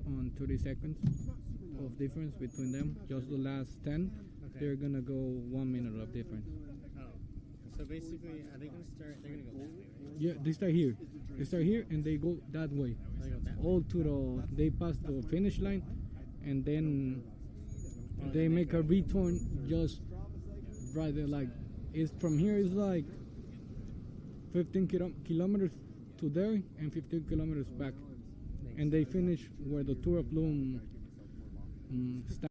on 30 seconds of difference between them. Just the last 10, they're gonna go 1 minute of difference. Oh, so basically, are they gonna start? They're gonna go that way, right? Yeah, they start here. They start here and they go that way. They go that All to the. They pass the finish line, and then they make a return just right there. Like it's from here is like 15 kilometers to there and 15 kilometers back, and they finish where the Tour of Bloom starts.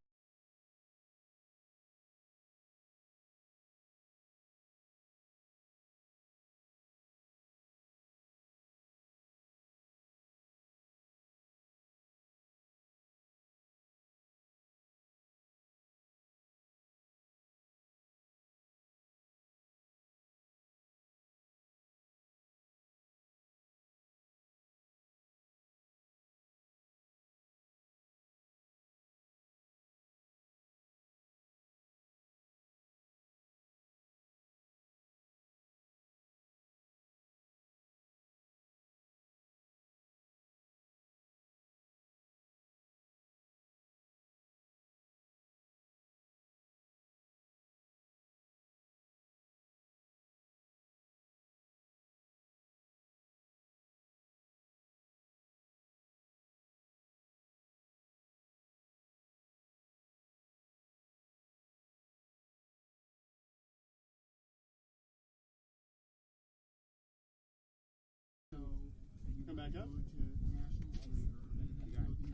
Come back up.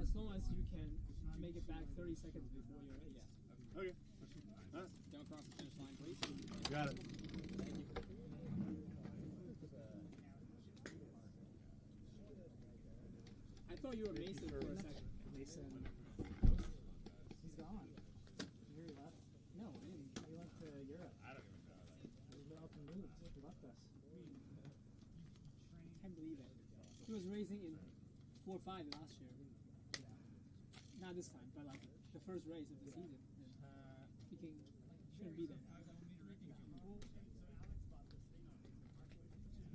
As long as you can make it back 30 seconds before your race. Okay. All right. Don't cross the finish line, please. Got it. Thank you. I thought you were Mason for a second. Mason. He's gone. He left. No, I didn't. He went to Europe. I don't even know that. He moved. He left us. Can't believe it. He was racing in 4-5 last year. Not this time, but like the first race of the season. Thinking shouldn't be there.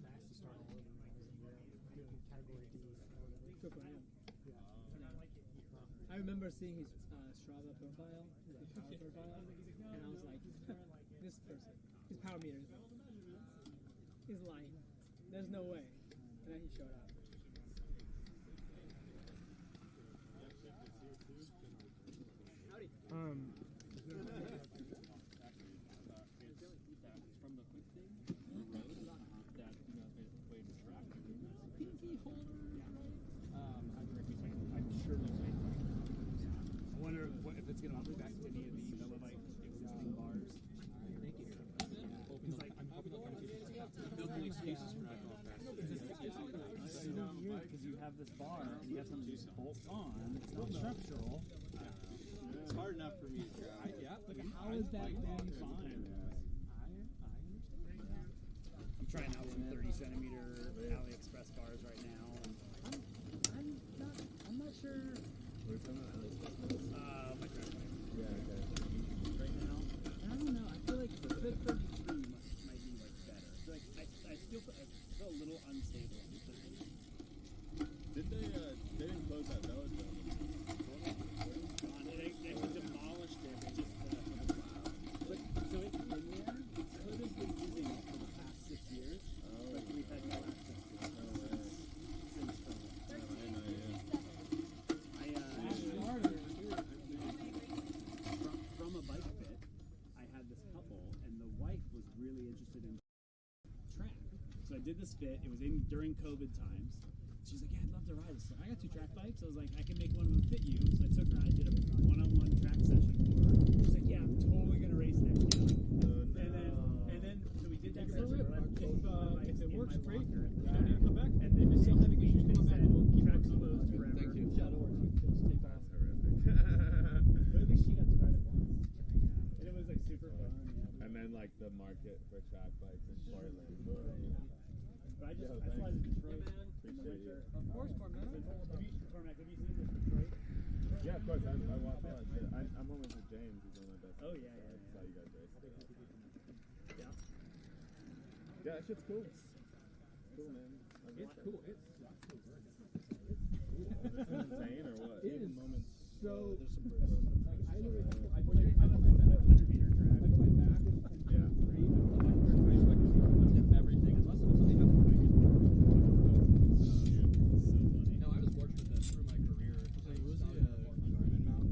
Nice to start all over when I was in Europe. Category D. Good for him. I remember seeing his Strava profile, his power profile, and I was like, this person, his power meter is lying. There's no way. And then he showed up. Howdy. From the quick thing, the road that played the track. Pinky holder. I'm sure there's like. I wonder if it's gonna be back to any of the like existing bars. Thank you. Because like I'm hoping they'll kind of build any excuses for that. It's so weird because you have this bar and you have something to bolt on. It's not structural. It's hard enough for me to drive. How is that then fine? I'm trying out some 30 centimeter AliExpress bars right now. I'm not sure. My driveway. Right now, I don't know. I feel like the 33 might be like better. Like I feel a little unstable. Did they didn't close that village though? They demolished it just for the cloud. But so it's in there. Code has been using it for the past 6 years. Like we've had no access to it. No way. Since from a bike fit, I had this couple, and the wife was really interested in track. So I did this fit. It was during COVID times. She's like, yeah, I'd love to ride this. I got 2 track bikes. I was like, I can make one of them fit you. So I took her and I did a one-on-one track session for her. She's like, yeah, I'm totally gonna race next year. And then so we did that session. If it works great, you don't need to come back. And then the still next having week issues, they come back said, and we'll keep track's it closed forever. Thank you. Yeah, no worries. Just take that. But at least she got to ride it once. And it was like super fun. Yeah. And then like the market for track bikes in Portland. But I fly to Detroit. Appreciate you. Of course, Cormac. Cormac, have you seen this Detroit? Yeah, of course. I watch all that shit. I'm almost with James. He's one of my best Oh, friends. yeah. That's how you guys race. Yeah. Yeah, that shit's cool. Cool, man. It's cool. It's cool. Is this insane or what? It is so. There's some birds. Like, I literally have to. I put I don't think that 100-meter drag. I put my back and Yeah. breathe. Everything, unless they have to make it. No, I was fortunate that through my career. So it was the Garmin mount.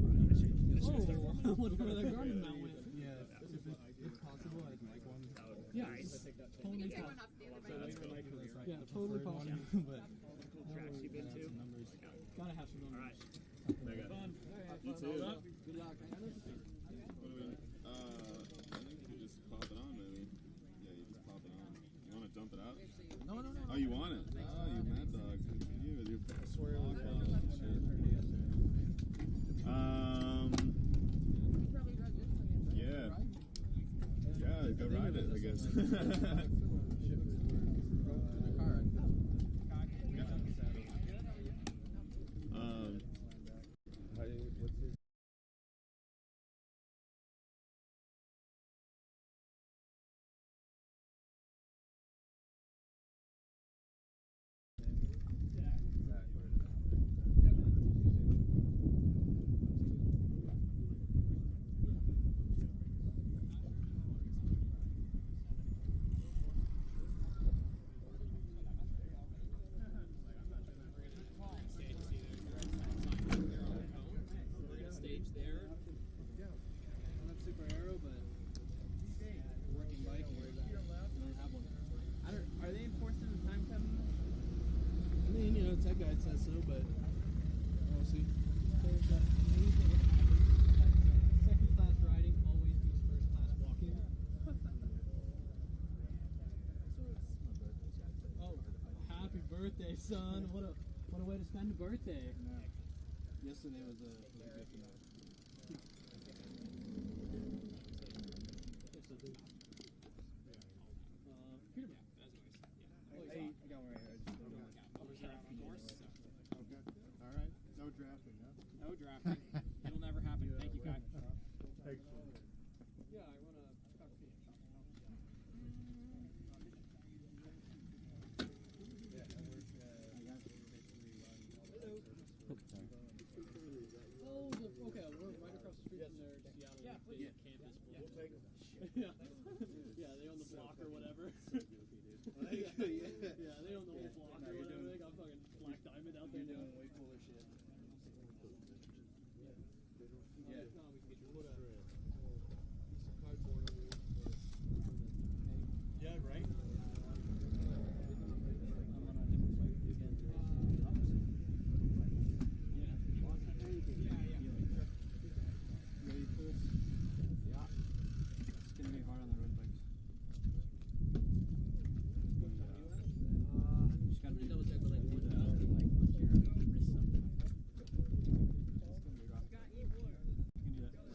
Oh, I wonder where that Garmin mount went. Yeah, if possible, I'd like one. Yeah, it's totally possible. Yeah, totally possible. But Tracks you been to? Gotta have some numbers. Alright. Okay. Fun. You too. Good luck. Good luck. What do we? I think you just pop it on, maybe. Yeah, you just pop it on. You want to dump it out? No. Oh, you want it? Oh, you mad dog. You with your best swear log we bottle and shit. Yeah. Yeah, go ride it, I guess. Stage there. Not super aero, but working bike. Don't have one. Are they enforcing the time cutting? I mean, you know, tech guide says so, but we'll see. There's an amazing second class riding always beats first class walking. Oh, happy birthday, son! What a way to spend a birthday. Yesterday was a good night. Peterbilt. Hey, I got one right here. Okay. All right. No drafting, huh? No drafting. It'll never happen. Thank you, Kai. Yeah, I run a cockpit. Oh, okay, we're right across the street from their Seattle campus. Yeah, yeah, they own the block or whatever. Yeah, they own the whole block or whatever. They got fucking Black Diamond out there doing way cooler shit. Yeah. No, we can get you. Yeah, right? It's gonna be hard on the road bikes. Just gotta double check with like what's your wrist up. It's gonna be rough. You can do that.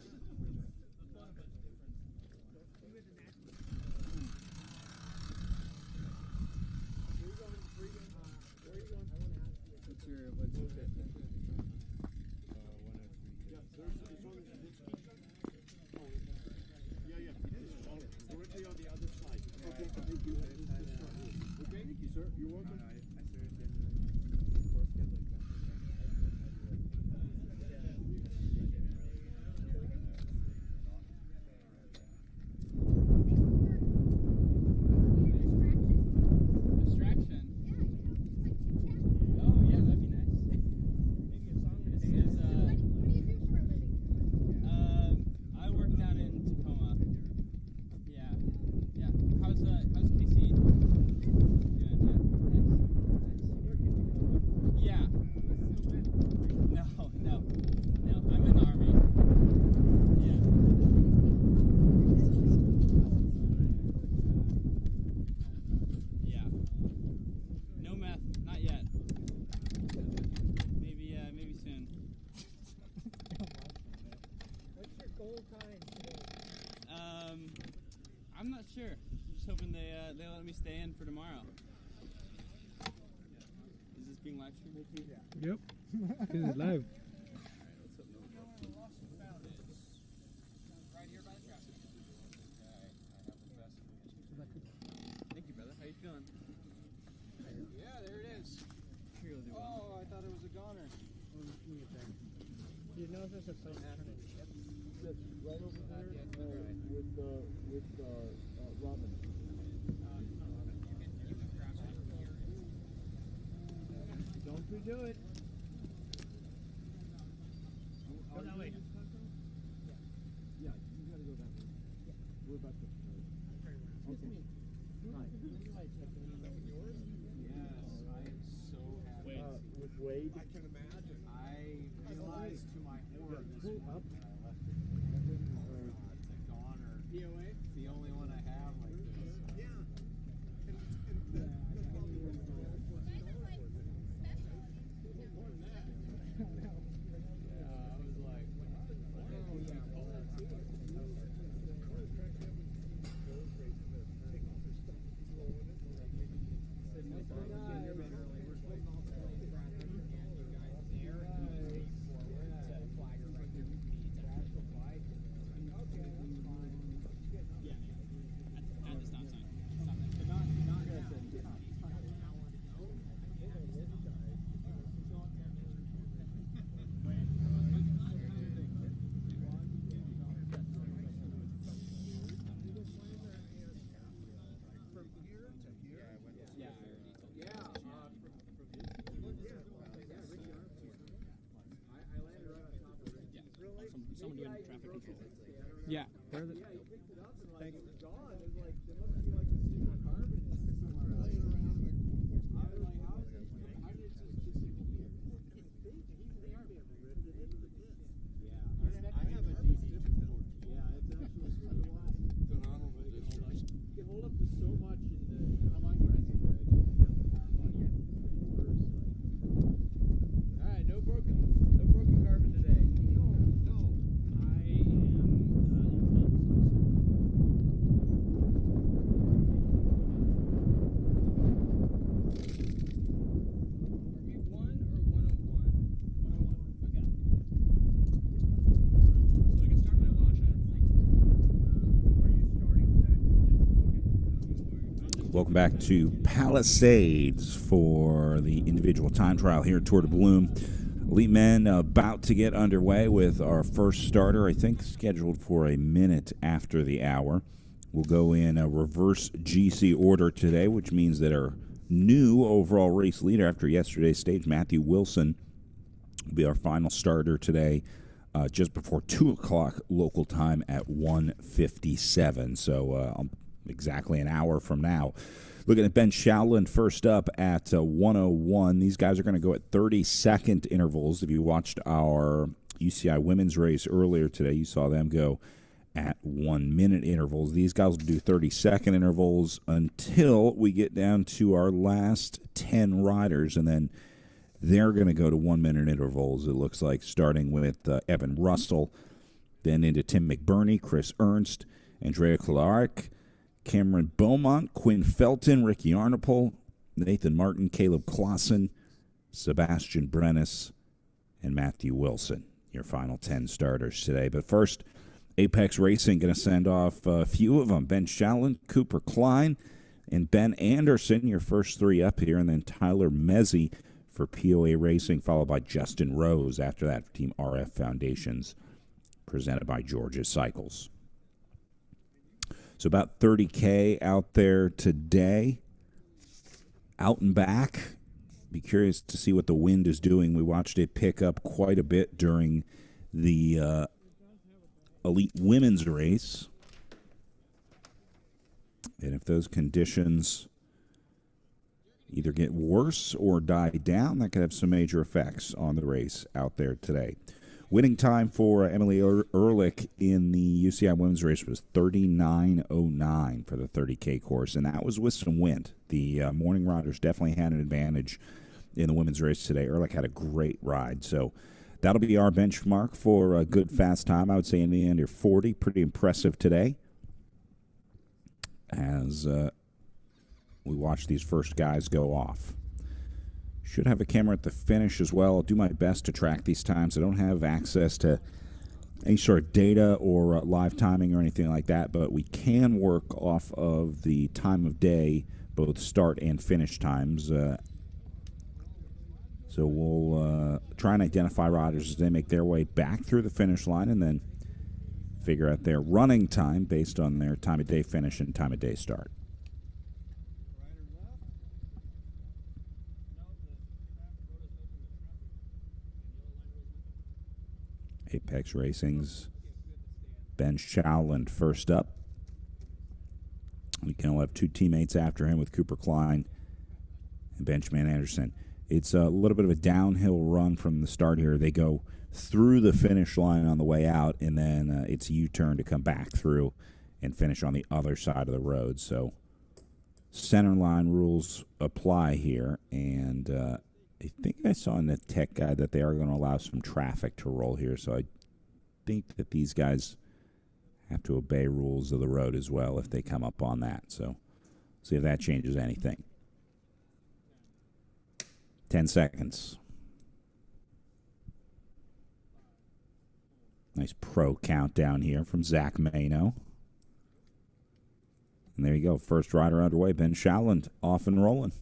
What's your fit? Directly on the other side. Okay, thank you. Okay, thank you, sir. You're welcome. Distraction. Oh yeah, that'd be nice. Maybe a song with I work down in Tacoma. Yeah. How's KC doing? Yeah. No. I'm in the Army. Yeah. Yeah. No meth, not yet. Maybe soon. What's your goal time today? I'm not sure. Just hoping they let me stay in for tomorrow. Is this being live streamed? Yep. This is live. Right here by the traffic. Thank you, brother. How you feeling? Yeah, there it is. Sure you'll do well. Oh, I thought it was a goner. was there some pattern in chips? That's right over there with Robin. Don't redo it. Go that way. Yeah, you gotta go that way. We're about to start. Okay. Wait. With Wade. I can imagine. I realized to my horror this Pull one up. Goner. POA? It's the only one I have like this. Yeah. I was like, Someone doing traffic control. Yeah. They're the, Welcome back to Palisades for the individual time trial here at Tour de Bloom. Elite Men about to get underway with our first starter, I think scheduled for a minute after the hour. We'll go in a reverse GC order today, which means that our new overall race leader after yesterday's stage, Matthew Wilson, will be our final starter today just before 2 o'clock local time at 1:57. So exactly an hour from now. Looking at Ben Showland first up at 1:01. These guys are going to go at 30-second intervals. If you watched our UCI women's race earlier today, you saw them go at 1-minute intervals. These guys will do 30-second intervals until we get down to our last 10 riders, and then they're going to go to 1-minute intervals, it looks like, starting with Evan Russell, then into Tim McBurney, Chris Ernst, Andrea Clark, Cameron Beaumont, Quinn Felton, Ricky Arnapol, Nathan Martin, Caleb Clausen, Sebastian Brennis, and Matthew Wilson, your final 10 starters today. But first, Apex Racing going to send off a few of them. Ben Showland, Cooper Klein, and Ben Anderson, your first three up here, and then Tyler Mezzi for POA Racing, followed by Justin Rose after that for Team RF Foundations, presented by Georgia Cycles. So about 30K out there today, out and back. Be curious to see what the wind is doing. We watched it pick up quite a bit during the Elite Women's race. And if those conditions either get worse or die down, that could have some major effects on the race out there today. Winning time for Emily Ehrlich in the UCI women's race was 39:09 for the 30K course, and that was with some wind. The morning riders definitely had an advantage in the women's race today. Ehrlich had a great ride, so that'll be our benchmark for a good fast time. I would say in the under 40, pretty impressive today. As we watch these first guys go off. Should have a camera at the finish as well. I'll do my best to track these times. I don't have access to any sort of data or live timing or anything like that, but we can work off of the time of day, both start and finish times. So we'll try and identify riders as they make their way back through the finish line and then figure out their running time based on their time of day finish and time of day start. Apex Racing's Ben Showland first up. We can only have two teammates after him with Cooper Klein and Benjamin Anderson. It's a little bit of a downhill run from the start here. They go through the finish line on the way out, and then it's a U-turn to come back through and finish on the other side of the road. So center line rules apply here, and I think I saw in the tech guide that they are going to allow some traffic to roll here. So I think that these guys have to obey rules of the road as well if they come up on that. So see if that changes anything. 10 seconds. Nice pro countdown here from Zach Mano. And there you go. First rider underway. Ben Showland off and rolling.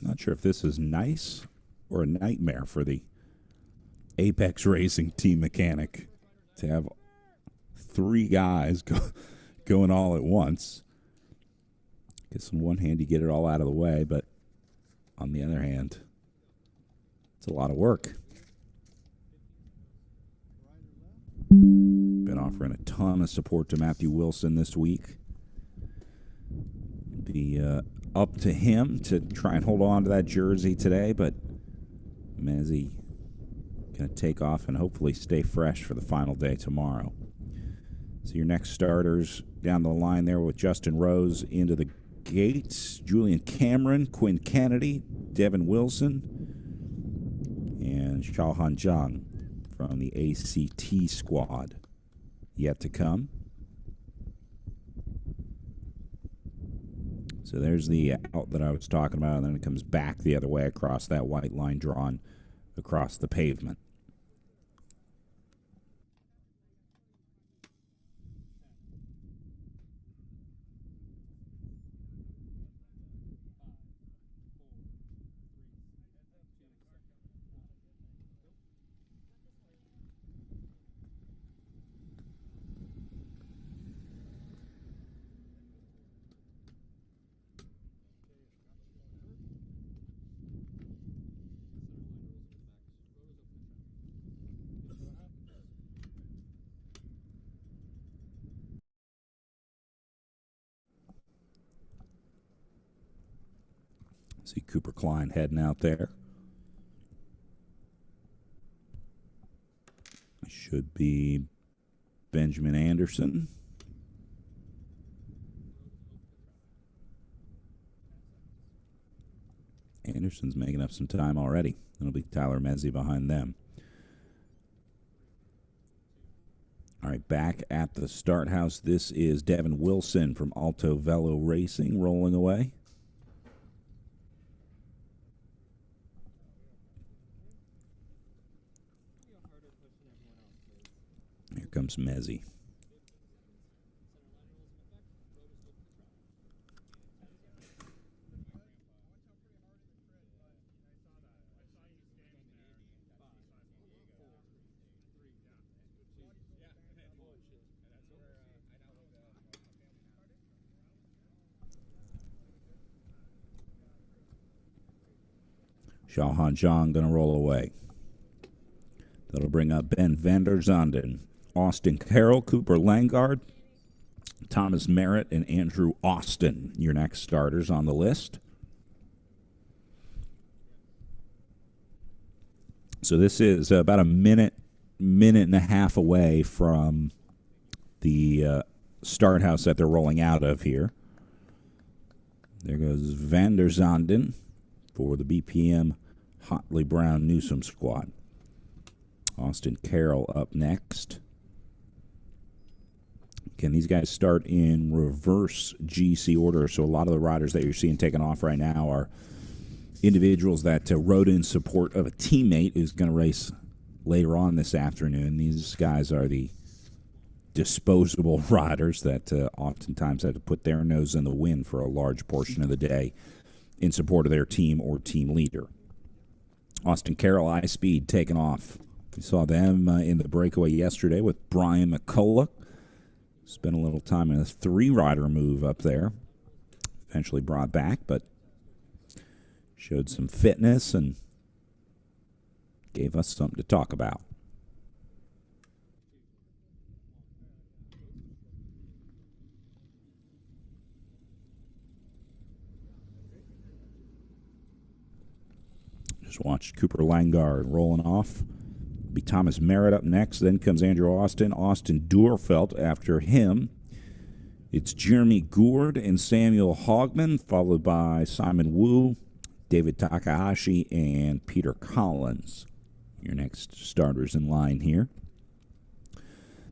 Not sure if this is nice or a nightmare for the Apex Racing team mechanic to have three guys going all at once. Guess on one hand you get it all out of the way, but on the other hand, it's a lot of work. Been offering a ton of support to Matthew Wilson this week. Be up to him to try and hold on to that jersey today, but Mezzi going to take off and hopefully stay fresh for the final day tomorrow. So your next starters down the line there with Justin Rose into the gates, Julian Cameron, Quinn Kennedy, Devin Wilson, and Xiaohan Zhang from the ACT squad yet to come. So there's the out that I was talking about, and then it comes back the other way across that white line drawn across the pavement. See Cooper Klein heading out there. Should be Benjamin Anderson. Anderson's making up some time already. It'll be Tyler Mezzi behind them. All right, back at the start house, this is Devin Wilson from Alto Velo Racing rolling away. Here comes Mezzi. Xiaohan Zhang going to roll away. That'll bring up Ben Vander Zonden, Austin Carroll, Cooper Langard, Thomas Merritt, and Andrew Austin, your next starters on the list. So this is about a minute and a half away from the start house that they're rolling out of here. There goes Vander Zonden for the BPM Hotley Brown Newsom squad. Austin Carroll up next. Again, these guys start in reverse GC order, so a lot of the riders that you're seeing taking off right now are individuals that rode in support of a teammate who's going to race later on this afternoon. These guys are the disposable riders that oftentimes have to put their nose in the wind for a large portion of the day in support of their team or team leader. Austin Carroll, I-Speed, taking off. We saw them in the breakaway yesterday with Brian McCullough. Spent a little time in a 3-rider move up there. Eventually brought back, but showed some fitness and gave us something to talk about. Just watched Cooper Langard rolling off. Be Thomas Merritt up next. Then comes Andrew Austin. Austin Duerfelt after him. It's Jeremy Gourd and Samuel Hogman, followed by Simon Wu, David Takahashi, and Peter Collins. Your next starters in line here.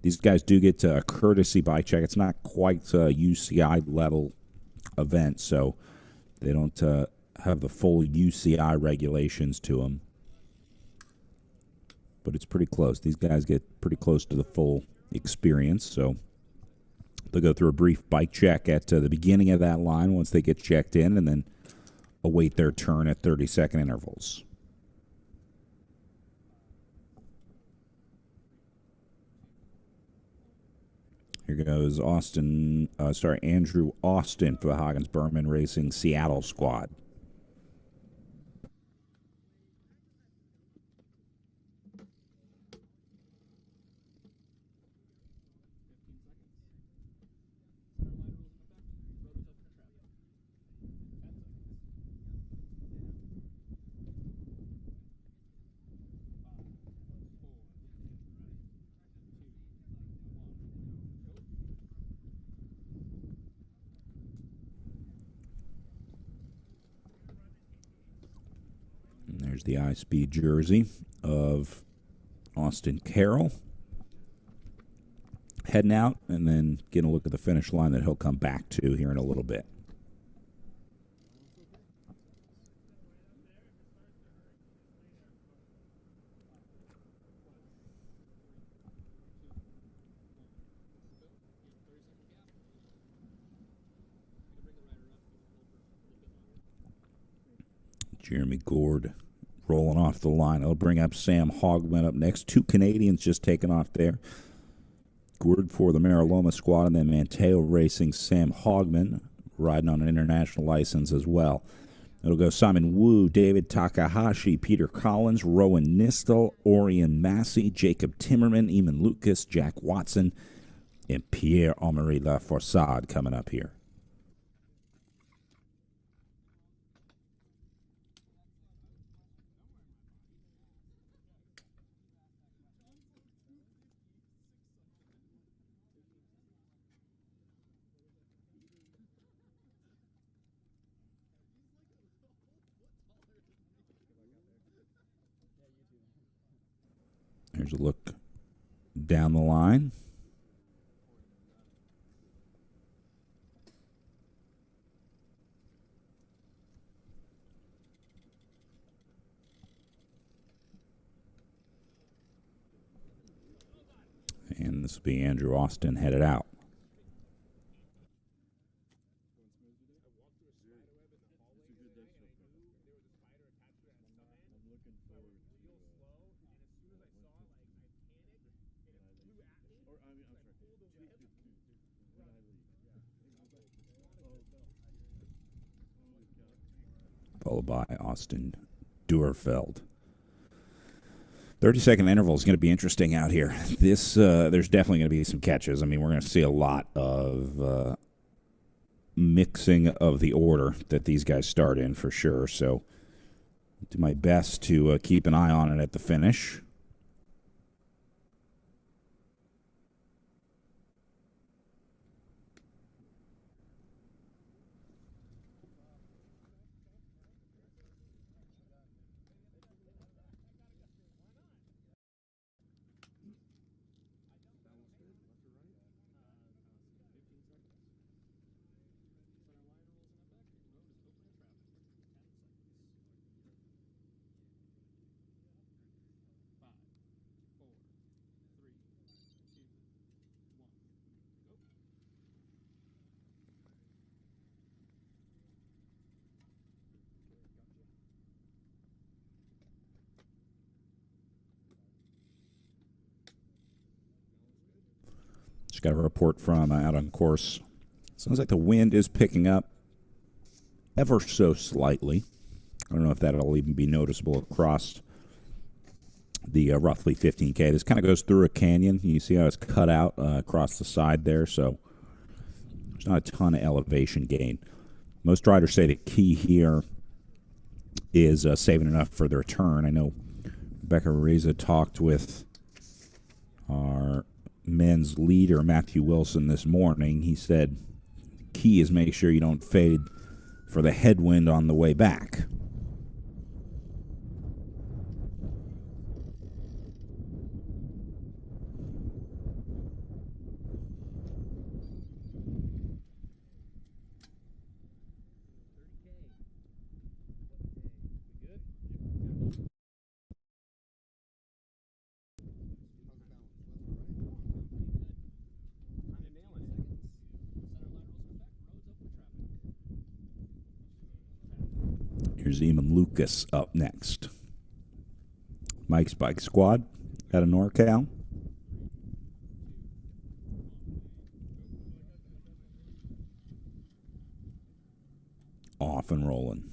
These guys do get a courtesy bike check. It's not quite a UCI level event, so they don't have the full UCI regulations to them. But it's pretty close. These guys get pretty close to the full experience, so they'll go through a brief bike check at the beginning of that line once they get checked in, and then await their turn at 30-second intervals. Here goes Andrew Austin for the Hagens Berman Racing Seattle squad. There's the I-Speed jersey of Austin Carroll. Heading out and then getting a look at the finish line that he'll come back to here in a little bit. Jeremy Gourd rolling off the line. It'll bring up Sam Hogman up next. 2 Canadians just taken off there. Gourd for the Mariloma squad, and then Manteo Racing Sam Hogman riding on an international license as well. It'll go Simon Wu, David Takahashi, Peter Collins, Rowan Nistel, Orion Massey, Jacob Timmerman, Eamon Lucas, Jack Watson, and Pierre-Amarie Laforsade coming up here. Here's a look down the line. And this will be Andrew Austin headed out. Followed by Austin Duerfeld. 30-second interval is going to be interesting out here. There's definitely going to be some catches. I mean, we're going to see a lot of mixing of the order that these guys start in for sure. So I'll do my best to keep an eye on it at the finish. Just got a report from out on course. Sounds like the wind is picking up ever so slightly. I don't know if that'll even be noticeable across the roughly 15K. This kind of goes through a canyon. You see how it's cut out across the side there, so there's not a ton of elevation gain. Most riders say the key here is saving enough for the return. I know Rebecca Reza talked with our men's leader, Matthew Wilson, this morning. He said key is make sure you don't fade for the headwind on the way back. Here's Eamon Lucas up next. Mike's Bike Squad out of NorCal. Off and rolling.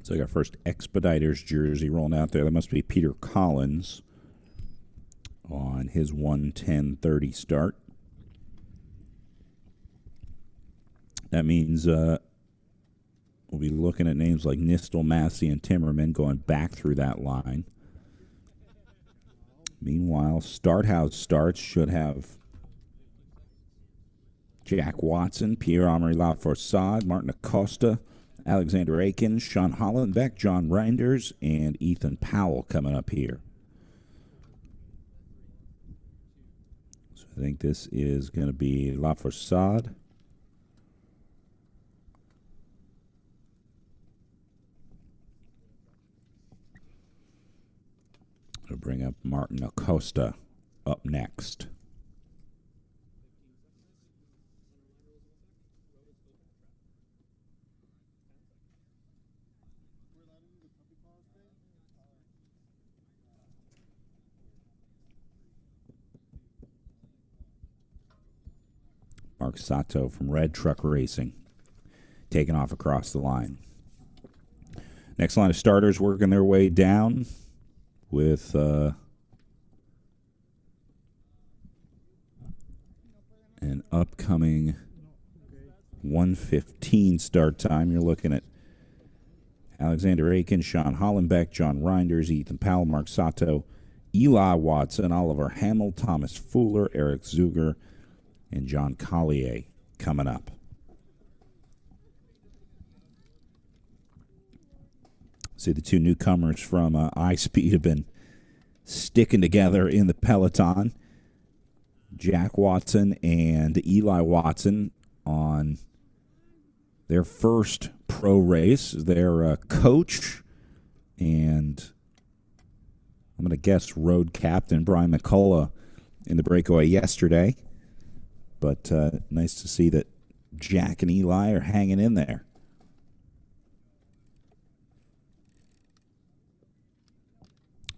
So our first Expeditors jersey rolling out there. That must be Peter Collins on his 1:10:30 start. That means we'll be looking at names like Nistel, Massey, and Timmerman going back through that line. Meanwhile, Starthouse starts should have Jack Watson, Pierre-Henri Laforsade, Martin Acosta, Alexander Aiken, Sean Hollenbeck, John Reinders, and Ethan Powell coming up here. So I think this is going to be Laforsade. I'll bring up Martin Acosta up next. Mark Sato from Red Truck Racing taking off across the line. Next line of starters working their way down with an upcoming 1:15 start time. You're looking at Alexander Aiken, Sean Hollenbeck, John Reinders, Ethan Powell, Mark Sato, Eli Watson, Oliver Hamill, Thomas Fuller, Eric Zuger, and John Collier coming up. See, the two newcomers from iSpeed have been sticking together in the peloton. Jack Watson and Eli Watson on their first pro race. Their coach and I'm going to guess road captain Brian McCullough in the breakaway yesterday. But nice to see that Jack and Eli are hanging in there.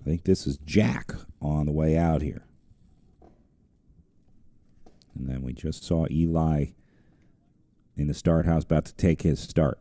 I think this is Jack on the way out here. And then we just saw Eli in the start house about to take his start.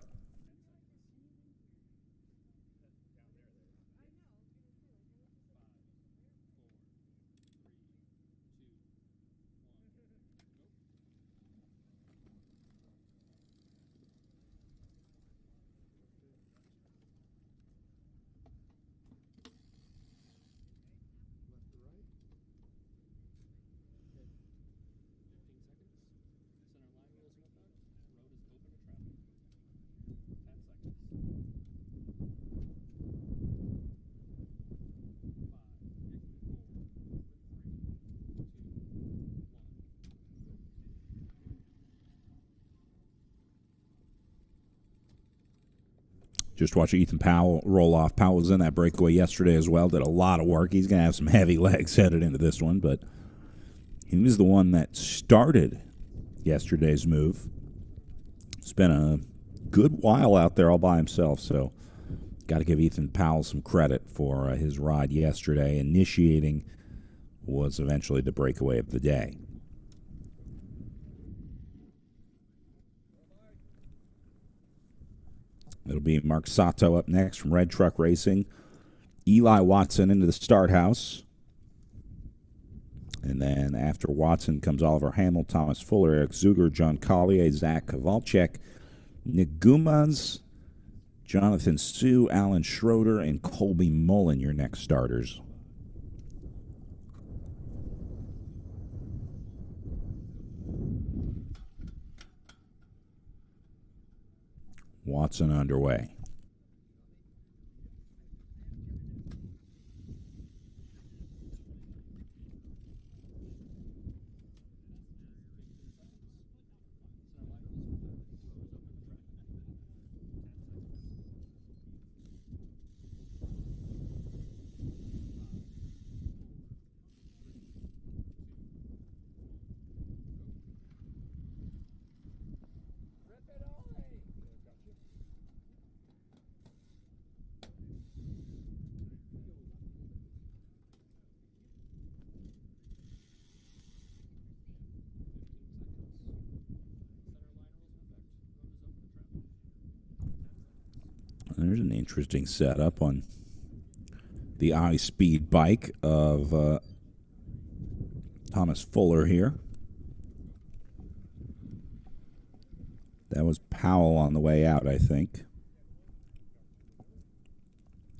Just watch Ethan Powell roll off. Powell was in that breakaway yesterday as well. Did a lot of work. He's going to have some heavy legs headed into this one, but He was the one that started yesterday's move. Spent a good while out there all by himself, so got to give Ethan Powell some credit for his ride yesterday. Initiating was eventually the breakaway of the day. It'll be Mark Sato up next from Red Truck Racing. Eli Watson into the start house. And then after Watson comes Oliver Hamill, Thomas Fuller, Eric Zuger, John Collier, Zach Kowalczyk, Nick Gumans, Jonathan Sue, Alan Schroeder, and Colby Mullen, your next starters. Watson underway. There's an interesting setup on the high-speed bike of Thomas Fuller here. That was Powell on the way out, I think.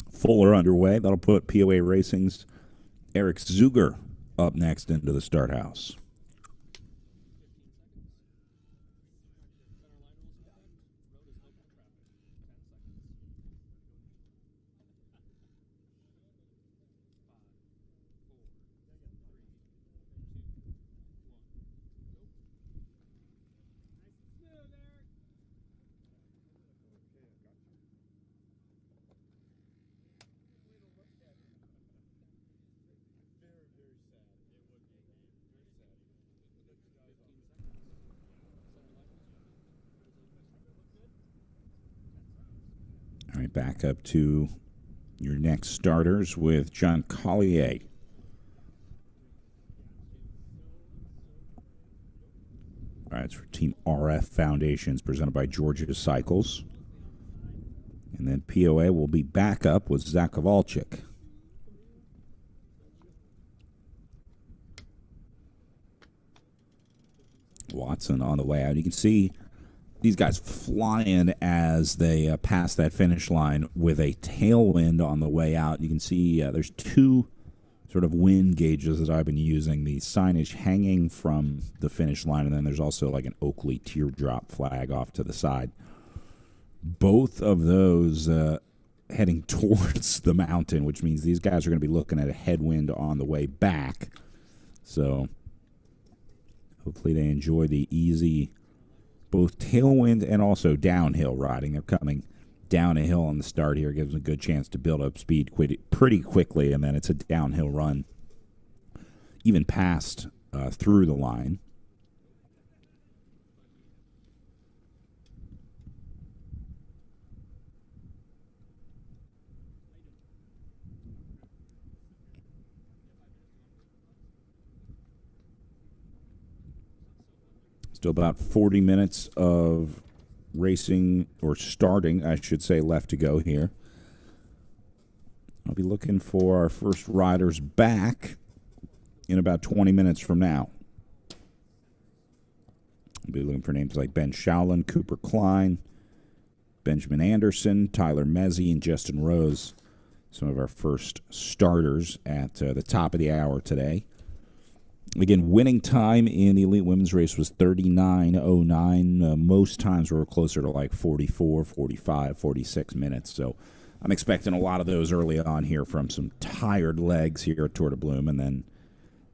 Fuller underway. That'll put POA Racing's Eric Zuger up next into the start house. All right, back up to your next starters with John Collier. All right, it's for Team RF Foundations, presented by Georgia Cycles. And then POA will be back up with Zach Kowalczyk. Watson on the way out. You can see these guys flying as they pass that finish line with a tailwind on the way out. You can see there's two sort of wind gauges that I've been using. The signage hanging from the finish line, and then there's also like an Oakley teardrop flag off to the side. Both of those heading towards the mountain, which means these guys are going to be looking at a headwind on the way back. So hopefully they enjoy the easy both tailwind and also downhill riding. They're coming down a hill on the start here. Gives them a good chance to build up speed pretty quickly, and then it's a downhill run even past through the line. Still about 40 minutes of racing, or starting, I should say, left to go here. I'll be looking for our first riders back in about 20 minutes from now. I'll be looking for names like Ben Showland, Cooper Klein, Benjamin Anderson, Tyler Mezzi, and Justin Rose. Some of our first starters at the top of the hour today. Again, winning time in the elite women's race was 39:09. Most times we were closer to like 44, 45, 46 minutes. So I'm expecting a lot of those early on here from some tired legs here at Tour de Bloom. And then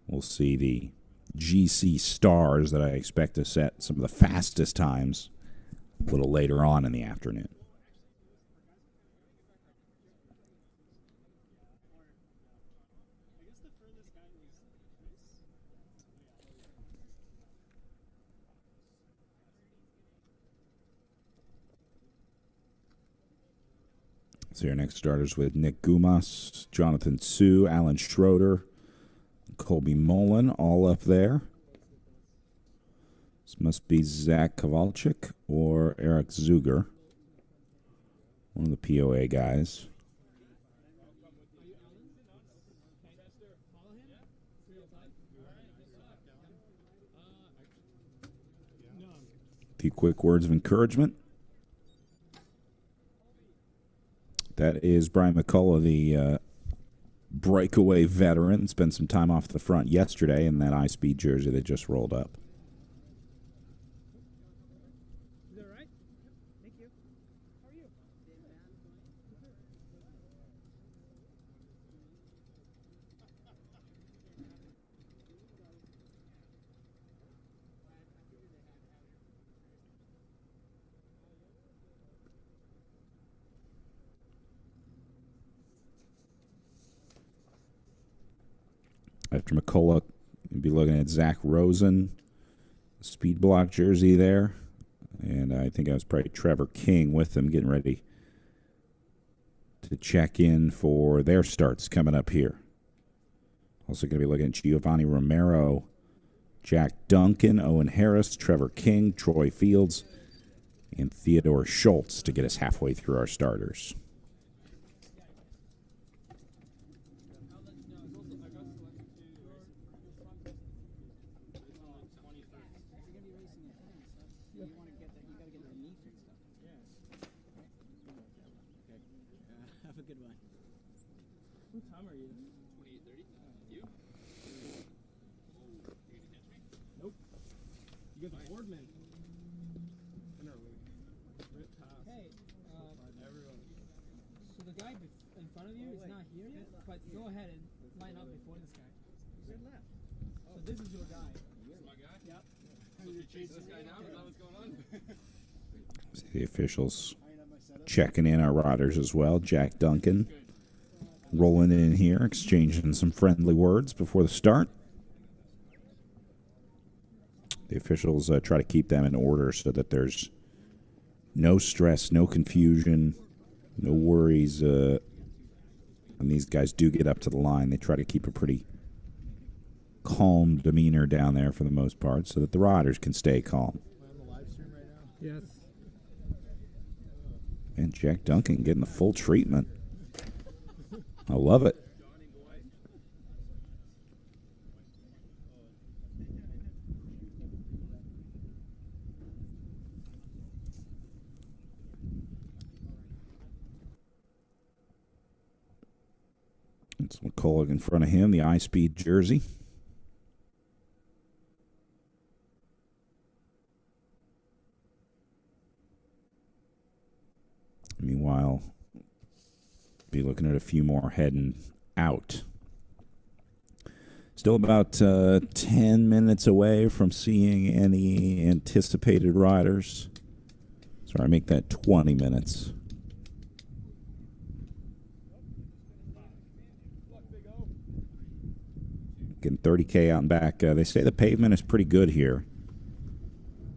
we'll see the GC stars that I expect to set some of the fastest times a little later on in the afternoon. So your next starters with Nick Gumas, Jonathan Sue, Alan Schroeder, Colby Mullen, all up there. This must be Zach Kowalczyk or Eric Zuger, one of the POA guys. A few quick words of encouragement. That is Brian McCullough, the breakaway veteran. Spent some time off the front yesterday in that high-speed jersey that just rolled up. Is that right? Thank you. How are you? After McCullough, you'll be looking at Zach Rosen, speed block jersey there. And I think I was probably Trevor King with them getting ready to check in for their starts coming up here. Also going to be looking at Giovanni Romero, Jack Duncan, Owen Harris, Trevor King, Troy Fields, and Theodore Schultz to get us halfway through our starters. Have a good one. What time are you? 28:30. You? Nope. You got the boardman. Hey, Everyone. so the guy in front of you is not here yet, but go ahead and line up before this guy. So this is your guy. My guy? Yep. Supposed to be chasing this guy down? Is that what's going on? See the officials checking in our riders as well. Jack Duncan rolling in here, exchanging some friendly words before the start. The officials try to keep them in order so that there's no stress, no confusion, no worries. When these guys do get up to the line, they try to keep a pretty calm demeanor down there for the most part so that the riders can stay calm. Yes. And Jack Duncan getting the full treatment. I love it. It's McCullough in front of him, the I-Speed jersey. Meanwhile, be looking at a few more heading out. Still about 10 minutes away from seeing any anticipated riders. Sorry, make that 20 minutes. Getting 30K out and back. They say the pavement is pretty good here.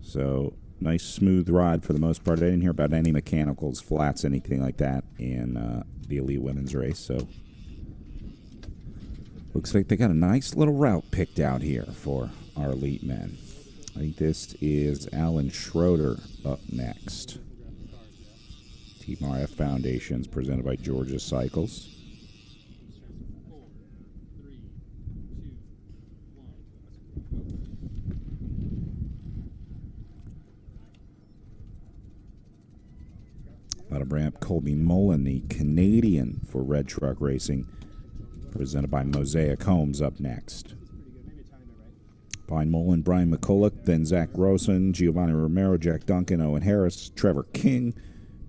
So nice smooth ride for the most part. I didn't hear about any mechanicals, flats, anything like that in the Elite Women's race. So looks like they got a nice little route picked out here for our Elite men. I think this is Alan Schroeder up next. Team RF Foundations presented by Georgia Cycles. Out of ramp, Colby Mullen, the Canadian for Red Truck Racing, presented by Mosaic Homes up next. Behind Mullen, Brian McCullough, then Zach Rosen, Giovanni Romero, Jack Duncan, Owen Harris, Trevor King,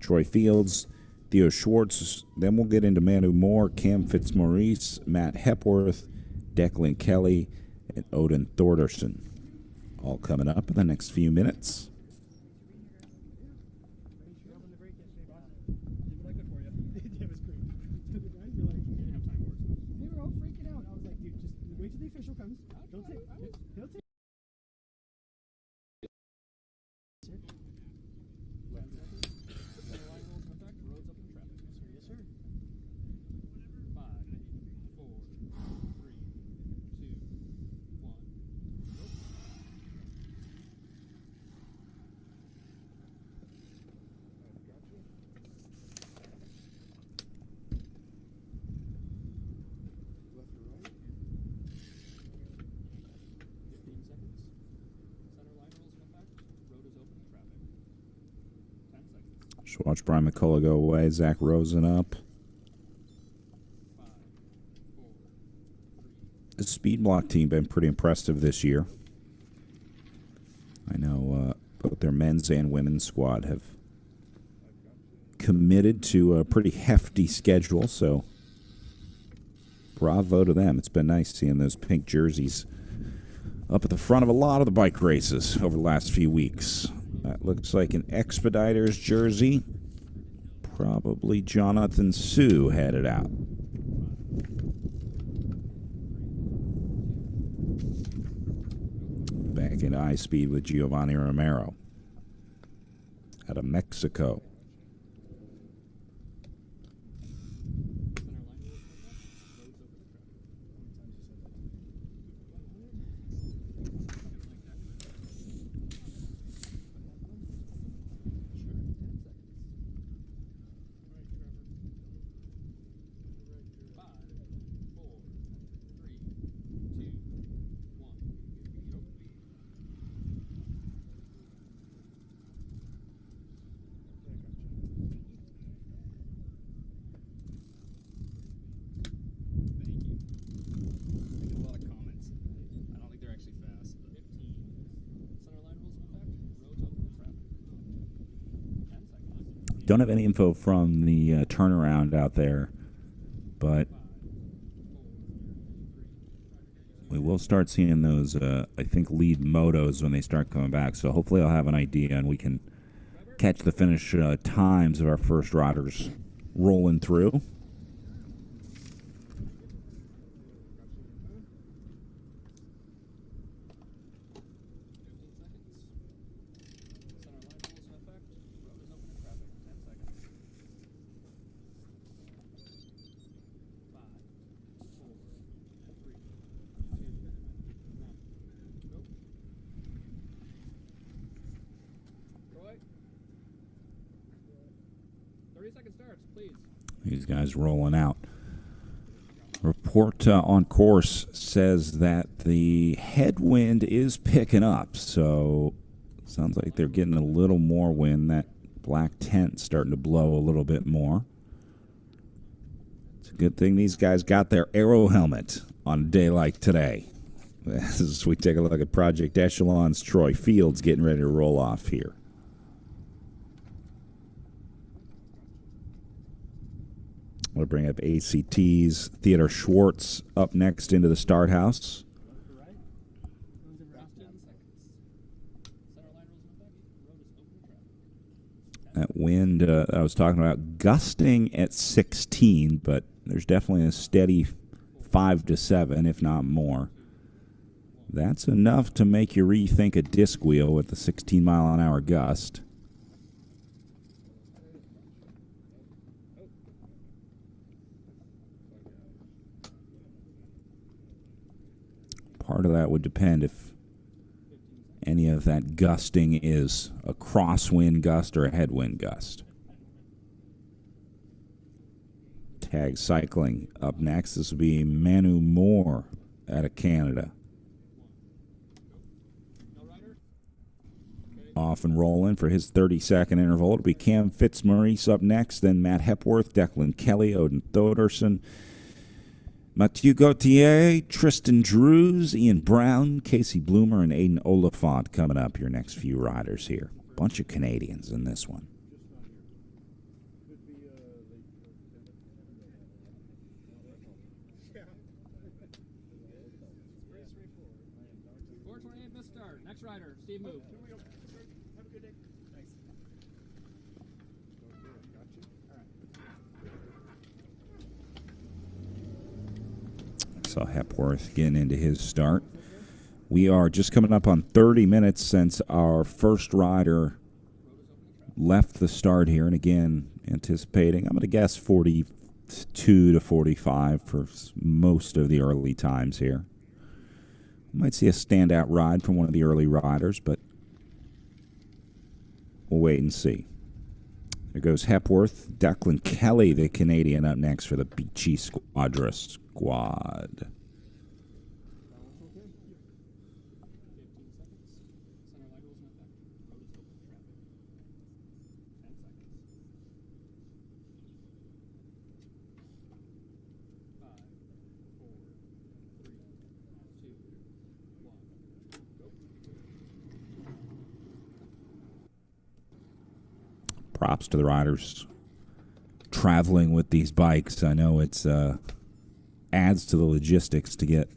Troy Fields, Theo Schwartz. Then we'll get into Manu Moore, Cam Fitzmaurice, Matt Hepworth, Declan Kelly, and Odin Thordarson. All coming up in the next few minutes. Yes, sir. Just watch Brian McCullough go away. Zach Rosen up. The speed block team been pretty impressive this year. I know both their men's and women's squad have committed to a pretty hefty schedule, so bravo to them. It's been nice seeing those pink jerseys up at the front of a lot of the bike races over the last few weeks. That looks like an Expeditors jersey. Probably Jonathan Sue headed out. Back into high speed with Giovanni Romero out of Mexico. Don't have any info from the turnaround out there, but we will start seeing those, I think, lead motos when they start coming back. So hopefully I'll have an idea and we can catch the finish times of our first riders rolling through. These guys rolling out. Report on course says that the headwind is picking up, so sounds like they're getting a little more wind. That black tent starting to blow a little bit more. It's a good thing these guys got their aero helmet on a day like today. As we take a look at Project Echelon's Troy Fields getting ready to roll off here. We'll bring up ACT's Theodore Schwartz up next into the start house. That wind I was talking about gusting at 16, but there's definitely a steady 5 to 7, if not more. That's enough to make you rethink a disc wheel with the 16-mile-an-hour gust. Part of that would depend if any of that gusting is a crosswind gust or a headwind gust. Tag cycling up next. This will be Manu Moore out of Canada. Off and rolling for his 30-second interval. It'll be Cam Fitzmaurice up next, then Matt Hepworth, Declan Kelly, Odin Thoderson, Mathieu Gauthier, Tristan Drews, Ian Brown, Casey Bloomer, and Aiden Oliphant coming up, your next few riders here. Bunch of Canadians in this one. Next rider, Steve Move. Have a good day. Thanks. Saw Hepworth getting into his start. We are just coming up on 30 minutes since our first rider left the start here. And again, anticipating, I'm going to guess 42 to 45 for most of the early times here. Might see a standout ride from one of the early riders, but we'll wait and see. There goes Hepworth. Declan Kelly, the Canadian, up next for the Beachy Squadra squad. props to the riders traveling with these bikes. I know it's adds to the logistics to get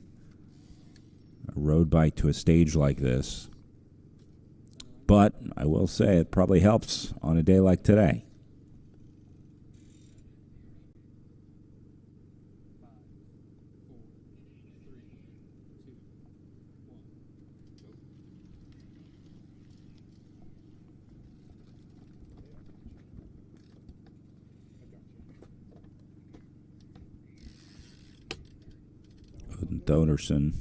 a road bike to a stage like this. But I will say it probably helps on a day like today. Doderson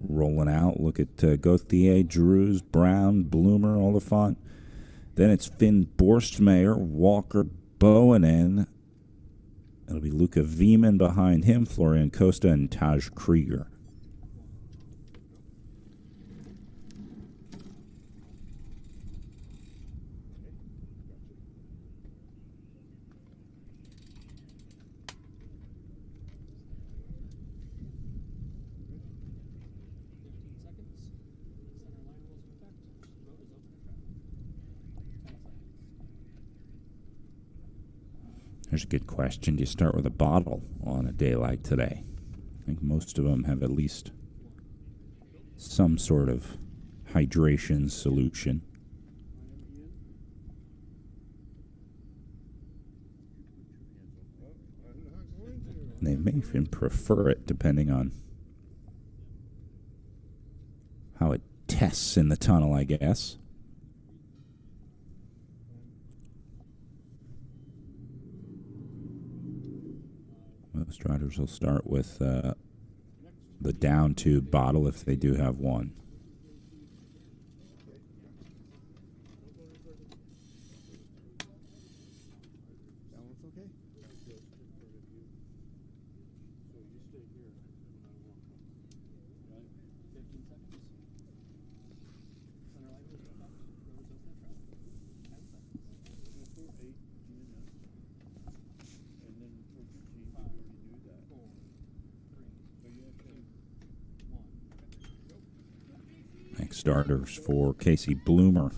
rolling out. Look at Gauthier, Drews, Brown, Bloomer, Oliphant. Then it's Finn Borstmeyer, Walker, Bowanen. It'll be Luca Vieman behind him, Florian Costa, and Taj Krieger. There's a good question. Do you start with a bottle on a day like today? I think most of them have at least some sort of hydration solution. They may even prefer it depending on how it tests in the tunnel, I guess. Most riders will start with the down tube bottle if they do have one. That one's okay? Next starters for Casey Bloomer.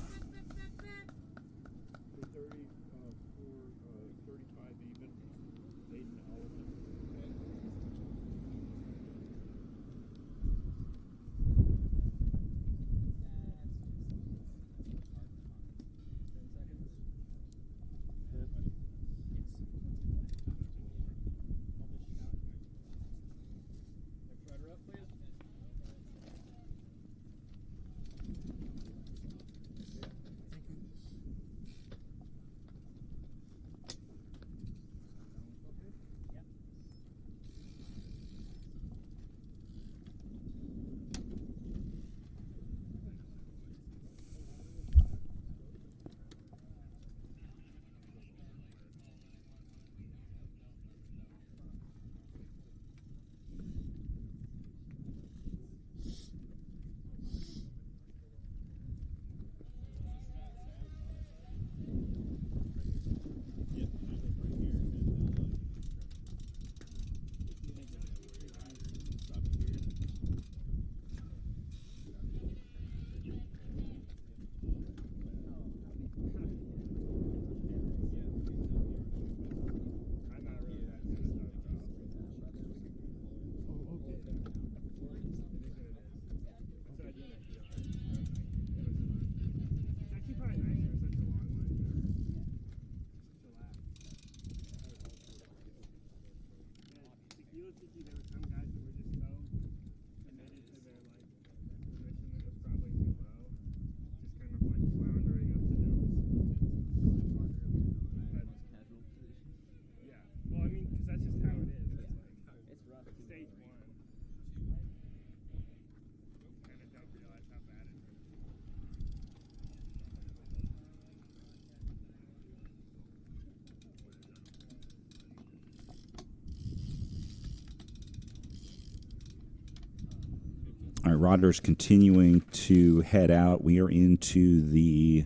All right, riders continuing to head out. We are into the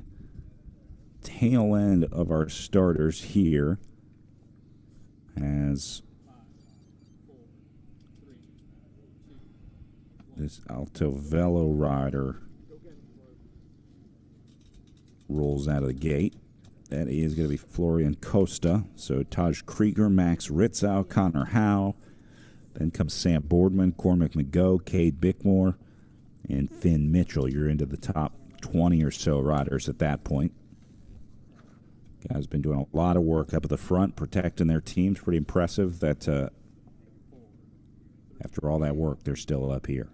tail end of our starters here as this Alto Velo rider rolls out of the gate. That is going to be Florian Costa. So Taj Krieger, Max Ritzau, Connor Howe. Then comes Sam Boardman, Cormac McGough, Cade Bickmore, and Finn Mitchell. You're into the top 20 or so riders at that point. Guys been doing a lot of work up at the front, protecting their teams. Pretty impressive that after all that work, they're still up here.